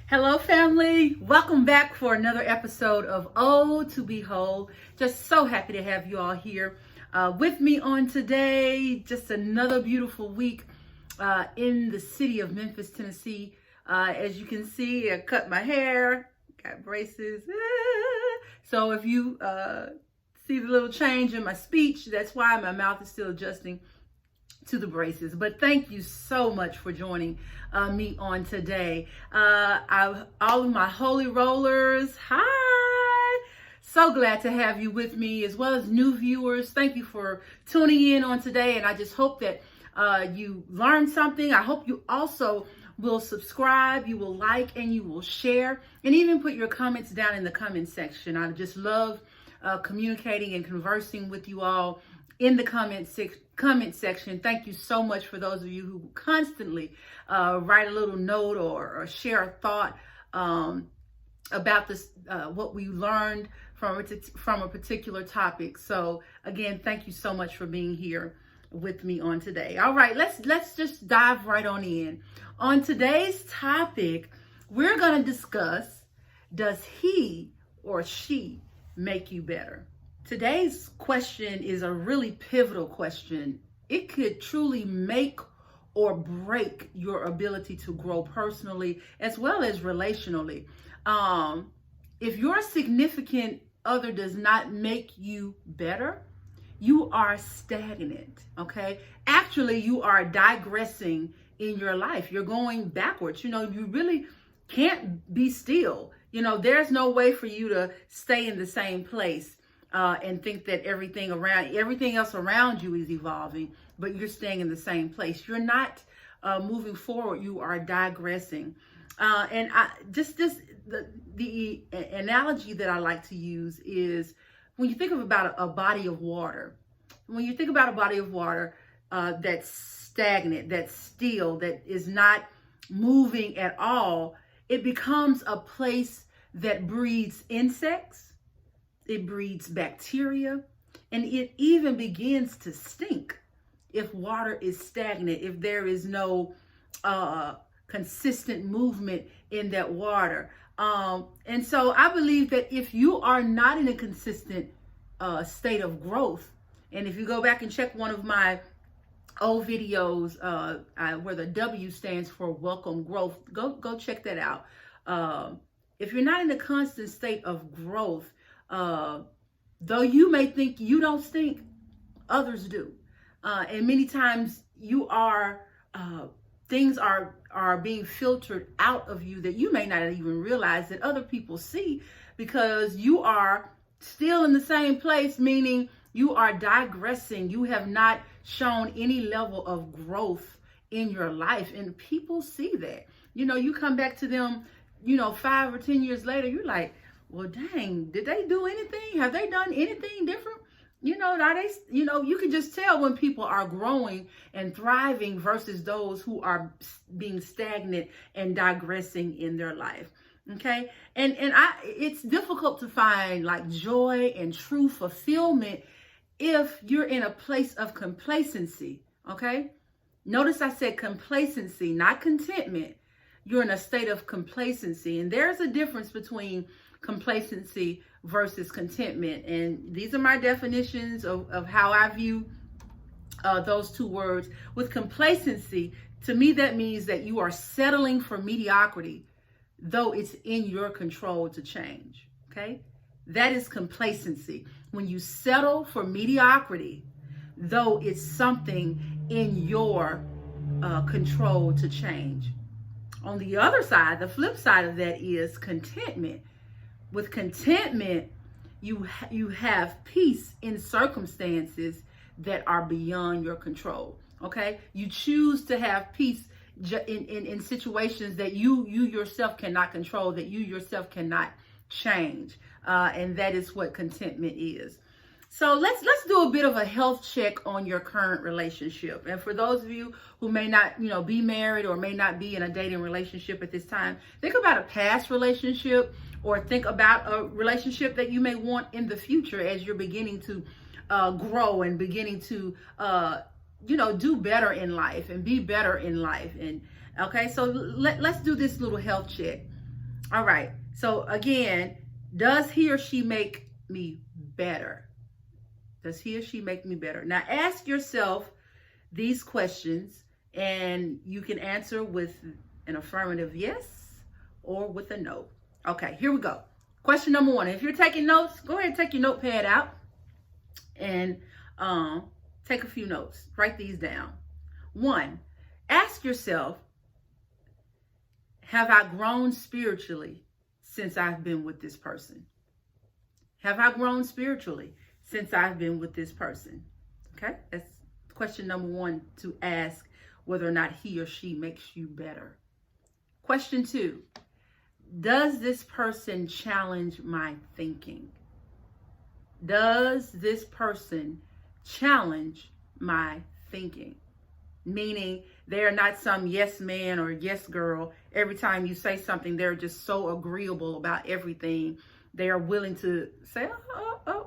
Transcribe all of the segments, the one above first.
Hello, family. Welcome back for another episode of Oh to Be Whole. Just so happy to have you all here with me on today. Just another beautiful week in the city of Memphis, Tennessee. As you can see, I cut my hair, got braces. So if you see the little change in my speech, that's why my mouth is still adjusting to the braces. But thank you so much for joining me on today. All of my holy rollers, hi! So glad to have you with me, as well as new viewers. Thank you for tuning in on today, and I just hope that you learned something. I hope you also will subscribe, you will like, and you will share, and even put your comments down in the comment section. I just love communicating and conversing with you all in the comment section. Thank you so much for those of you who constantly write a little note or share a thought about this, what we learned from a particular topic. So again, thank you so much for being here with me on today. All right, let's just dive right on in. On today's topic, we're going to discuss, does he or she make you better? Today's question is a really pivotal question. It could truly make or break your ability to grow personally as well as relationally. If your significant other does not make you better, you are stagnant, okay? Actually, you are digressing in your life. You're going backwards. You really can't be still. There's no way for you to stay in the same place and think that everything else around you is evolving, but you're staying in the same place. You're not moving forward. You are digressing. And the analogy that I like to use is when you think about a body of water. When you think about a body of water that's stagnant, that's still, that is not moving at all, it becomes a place that breeds insects. It breeds bacteria, and it even begins to stink if water is stagnant, if there is no consistent movement in that water. And so I believe that if you are not in a consistent state of growth, and if you go back and check one of my old videos where the W stands for welcome growth, go check that out. If you're not in a constant state of growth, though you may think you don't stink, others do. And many times things are being filtered out of you that you may not even realize that other people see, because you are still in the same place, meaning you are digressing. You have not shown any level of growth in your life, and people see that. You come back to them, 5 or 10 years later, you're like, well, dang, did they do anything? Have they done anything different? You can just tell when people are growing and thriving versus those who are being stagnant and digressing in their life. Okay. And it's difficult to find like joy and true fulfillment if you're in a place of complacency. Okay. Notice I said complacency, not contentment. You're in a state of complacency, and there's a difference between complacency versus contentment. And these are my definitions of how I view those two words. With complacency, to me, that means that you are settling for mediocrity, though it's in your control to change. Okay? That is complacency. When you settle for mediocrity, though it's something in your control to change. On the other side, the flip side of that is contentment. With contentment, you have peace in circumstances that are beyond your control. Okay? You choose to have peace in situations that you yourself cannot control, that you yourself cannot change. And that is what contentment is. So let's do a bit of a health check on your current relationship. And for those of you who may not, be married or may not be in a dating relationship at this time, think about a past relationship, or think about a relationship that you may want in the future as you're beginning to grow and beginning to, do better in life and be better in life. And okay, so let's do this little health check. All right. So again, does he or she make me better? Does he or she make me better? Now ask yourself these questions, and you can answer with an affirmative yes or with a no. Okay, here we go. Question number one. If you're taking notes, go ahead and take your notepad out and take a few notes. Write these down. One, ask yourself, have I grown spiritually since I've been with this person? Have I grown spiritually since I've been with this person? Okay, that's question number one to ask whether or not he or she makes you better. Question two, does this person challenge my thinking? Does this person challenge my thinking? Meaning they are not some yes man or yes girl. Every time you say something, they're just so agreeable about everything. They are willing to say,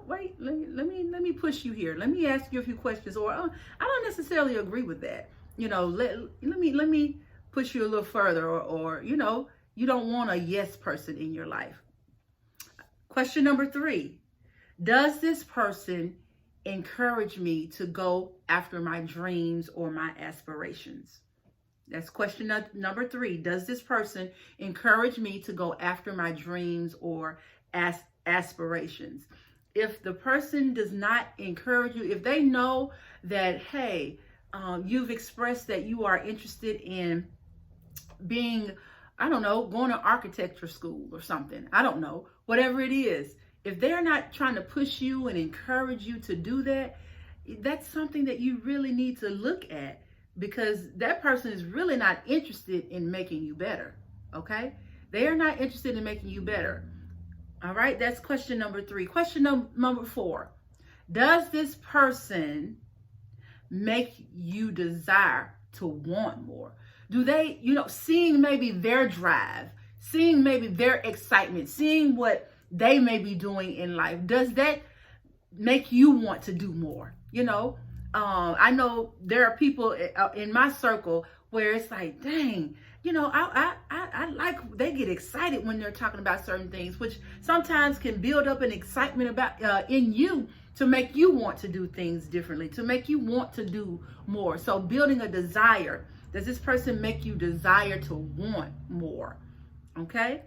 wait, let me push you here. Let me ask you a few questions, or I don't necessarily agree with that. Let me push you a little further, or you don't want a yes person in your life. Question number three, does this person encourage me to go after my dreams or my aspirations? That's question number three. Does this person encourage me to go after my dreams or aspirations? If the person does not encourage you, if they know that, hey, you've expressed that you are interested in being, I don't know, going to architecture school or something, I don't know, whatever it is, if they're not trying to push you and encourage you to do that, that's something that you really need to look at, because that person is really not interested in making you better, okay? They are not interested in making you better. All right, that's question number three. Question number four, does this person make you desire to want more? Do they, seeing maybe their drive, seeing maybe their excitement, seeing what they may be doing in life, does that make you want to do more? I know there are people in my circle where it's like, dang, I like, they get excited when they're talking about certain things, which sometimes can build up an excitement about in you to make you want to do things differently, to make you want to do more. So building a desire, does this person make you desire to want more? Okay.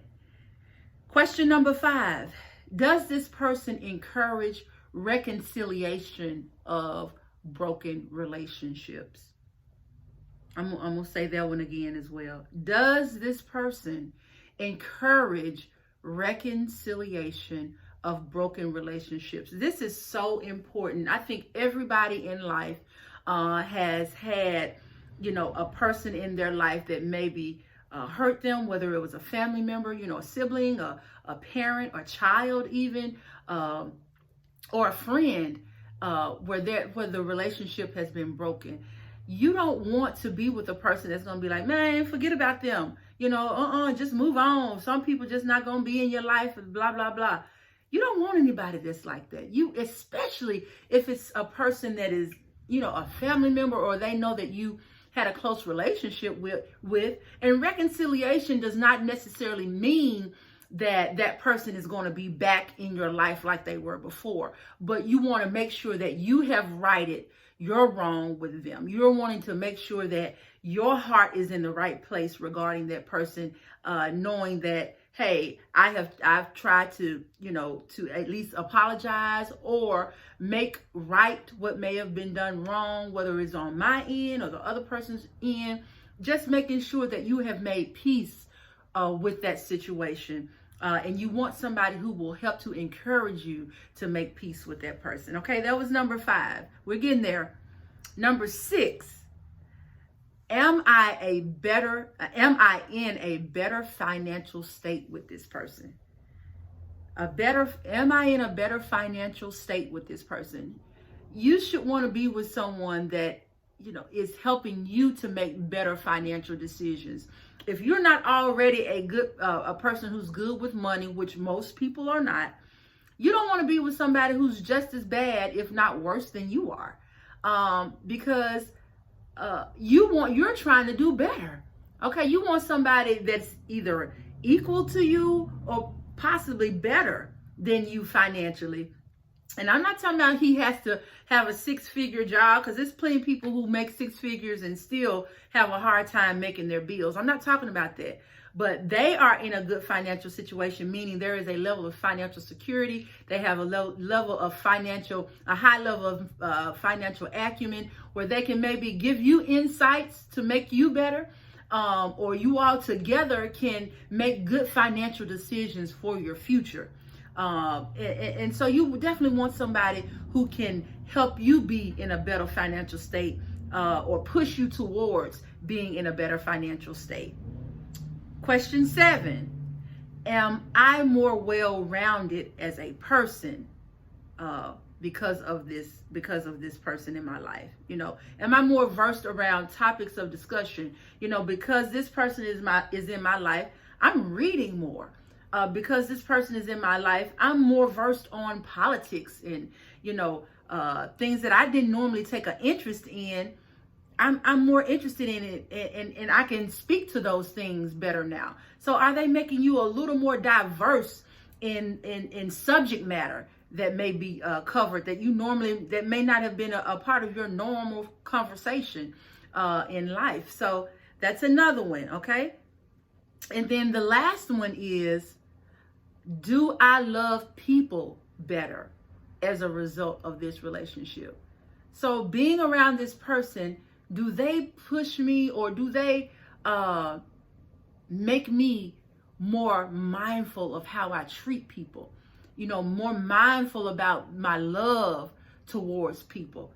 Question number five, does this person encourage reconciliation of broken relationships? I'm going to say that one again as well. Does this person encourage reconciliation of broken relationships? This is so important. I think everybody in life has had, a person in their life that maybe hurt them, whether it was a family member, a sibling, a parent, a child even, or a friend, where the relationship has been broken. You don't want to be with a person that's going to be like, man, forget about them. Just move on. Some people just not going to be in your life, and blah, blah, blah. You don't want anybody that's like that. Especially if it's a person that is, a family member, or they know that you had a close relationship with. And reconciliation does not necessarily mean that person is going to be back in your life like they were before. But you want to make sure that you have righted your wrong with them. You're wanting to make sure that your heart is in the right place regarding that person, knowing that, hey, I've tried to, to at least apologize or make right what may have been done wrong, whether it's on my end or the other person's end, just making sure that you have made peace with that situation. And you want somebody who will help to encourage you to make peace with that person. Okay, that was number five. We're getting there. Number six, am I in a better financial state with this person? Am I in a better financial state with this person? You should want to be with someone that, is helping you to make better financial decisions. If you're not already a person who's good with money, which most people are not, you don't want to be with somebody who's just as bad, if not worse than you are. Because you're trying to do better. Okay, you want somebody that's either equal to you or possibly better than you financially. And I'm not talking about he has to have a 6-figure job, because there's plenty of people who make 6 figures and still have a hard time making their bills. I'm not talking about that. But they are in a good financial situation, meaning there is a level of financial security. They have a level of a high level of financial acumen, where they can maybe give you insights to make you better, or you all together can make good financial decisions for your future. And so you definitely want somebody who can help you be in a better financial state, or push you towards being in a better financial state. Question 7, am I more well-rounded as a person because of this person in my life? Am I more versed around topics of discussion? Because this person is in my life, I'm reading more. Because this person is in my life, I'm more versed on politics and, things that I didn't normally take an interest in. I'm more interested in it, and I can speak to those things better now. So are they making you a little more diverse in subject matter that may be covered, that may not have been a part of your normal conversation in life? So that's another one, okay? And then the last one is, do I love people better as a result of this relationship? So being around this person, do they push me, or do they make me more mindful of how I treat people? More mindful about my love towards people.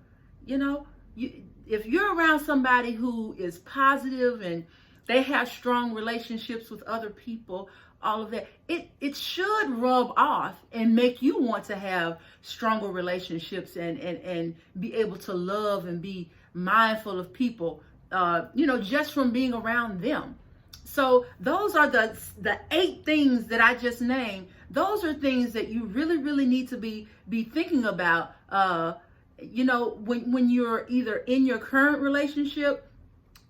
If you're around somebody who is positive and they have strong relationships with other people, all of that, it should rub off and make you want to have stronger relationships and be able to love and be mindful of people, just from being around them. So those are the 8 things that I just named. Those are things that you really, really need to be thinking about, when you're either in your current relationship,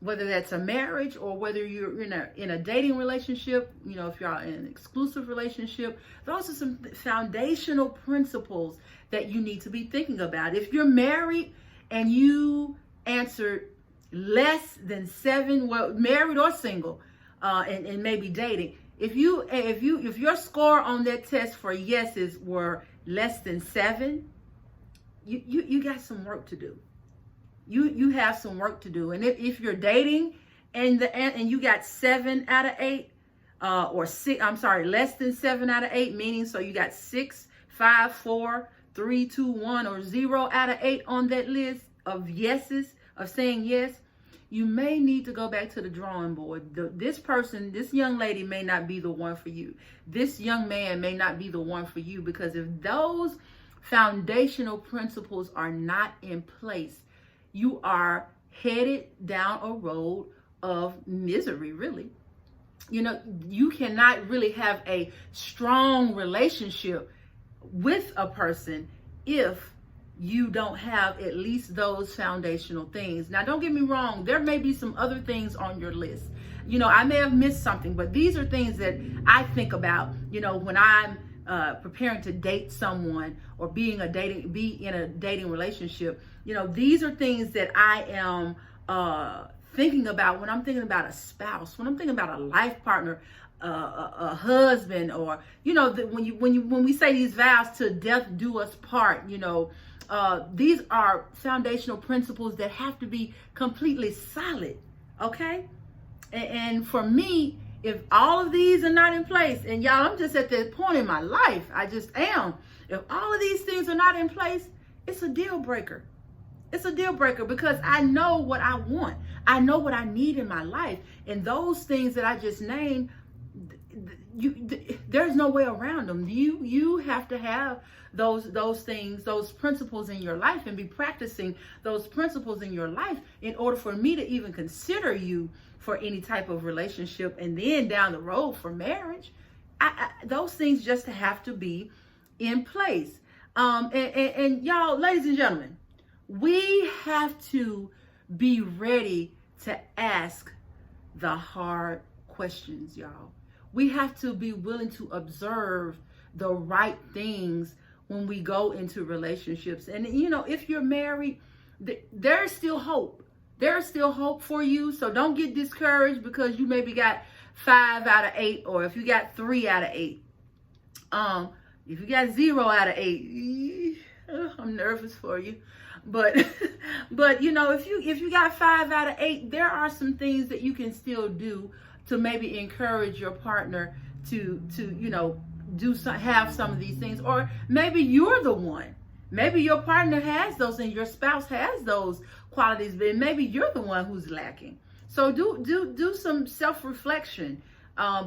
whether that's a marriage or whether you're in a dating relationship, if you're in an exclusive relationship. Those are some foundational principles that you need to be thinking about. If you're married and you answered less than 7, well, married or single, and maybe dating, if your score on that test for yeses were less than 7, you got some work to do. You have some work to do. And if you're dating and you got 7 out of 8, or 6, less than 7 out of 8, meaning so you got 6, 5, 4, 3, 2, 1, or 0 out of 8 on that list of yeses, of saying yes, you may need to go back to the drawing board. This young lady may not be the one for you. This young man may not be the one for you, because if those foundational principles are not in place, you are headed down a road of misery, really. You cannot really have a strong relationship with a person if you don't have at least those foundational things. Now, don't get me wrong, there may be some other things on your list. I may have missed something, but these are things that I think about, when I'm preparing to date someone or be in a dating relationship. These are things that I am thinking about when I'm thinking about a spouse, when I'm thinking about a life partner, a husband, or when we say these vows, to death do us part. These are foundational principles that have to be completely solid. Okay, and for me, if all of these are not in place, and y'all, I'm just at that point in my life, I just am. If all of these things are not in place, it's a deal breaker. It's a deal breaker, because I know what I want. I know what I need in my life. And those things that I just named, there's no way around them. You have to have those things, those principles in your life, and be practicing those principles in your life in order for me to even consider you for any type of relationship, and then down the road for marriage. Those things just have to be in place. And y'all, ladies and gentlemen, we have to be ready to ask the hard questions, y'all. we have to be willing to observe the right things when we go into relationships. And, if you're married, there's still hope. There's still hope for you. So don't get discouraged because you maybe got 5 out of 8, or if you got 3 out of 8. If you got 0 out of 8, I'm nervous for you. But if you got 5 out of 8, there are some things that you can still do to maybe encourage your partner to have some of these things. Or maybe you're the one. Maybe your partner has those and your spouse has those qualities, but maybe you're the one who's lacking. So do some self-reflection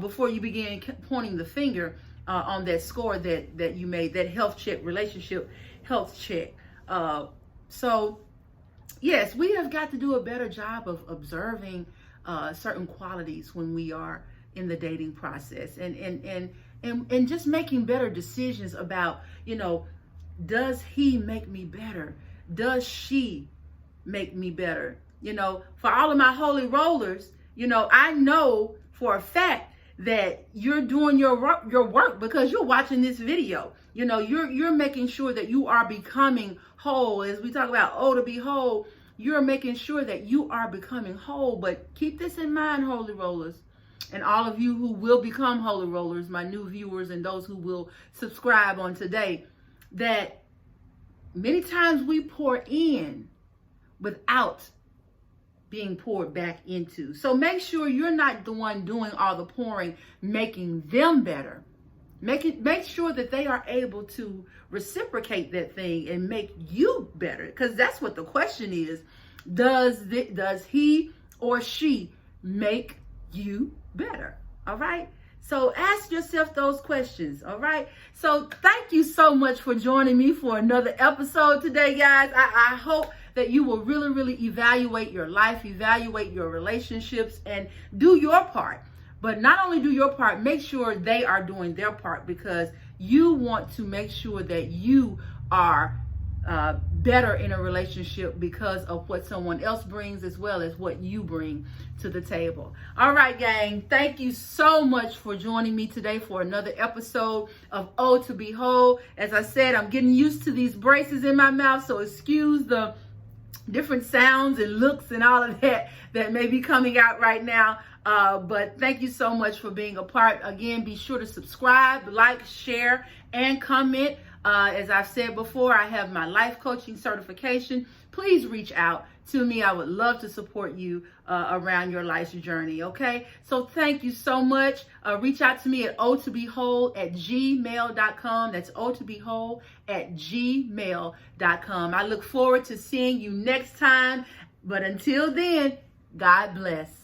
before you begin pointing the finger on that score that you made, that health check, relationship health check. So yes, we have got to do a better job of observing certain qualities when we are in the dating process, and just making better decisions about, does he make me better? Does she make me better? For all of my holy rollers, I know for a fact that you're doing your work because you're watching this video. You're making sure that you are becoming whole. As we talk about, to be whole, you're making sure that you are becoming whole. But keep this in mind, holy rollers, and all of you who will become holy rollers, my new viewers and those who will subscribe on today, that many times we pour in without being poured back into. So make sure you're not the one doing all the pouring, making them better. Make sure that they are able to reciprocate that thing and make you better. Because that's what the question is. Does he or she make you better? All right. So ask yourself those questions. All right. So thank you so much for joining me for another episode today, guys. I hope that you will really, really evaluate your life, evaluate your relationships, and do your part. But not only do your part, make sure they are doing their part, because you want to make sure that you are better in a relationship because of what someone else brings as well as what you bring to the table. All right, gang. Thank you so much for joining me today for another episode of to be whole. As I said, I'm getting used to these braces in my mouth, so excuse the different sounds and looks and all of that may be coming out right now. But thank you so much for being a part. Again, be sure to subscribe, like, share, and comment. As I've said before, I have my life coaching certification. Please reach out to me. I would love to support you around your life's journey. Okay. So thank you so much. Reach out to me at ohtobewhole@gmail.com. That's ohtobewhole@gmail.com. I look forward to seeing you next time. But until then, God bless.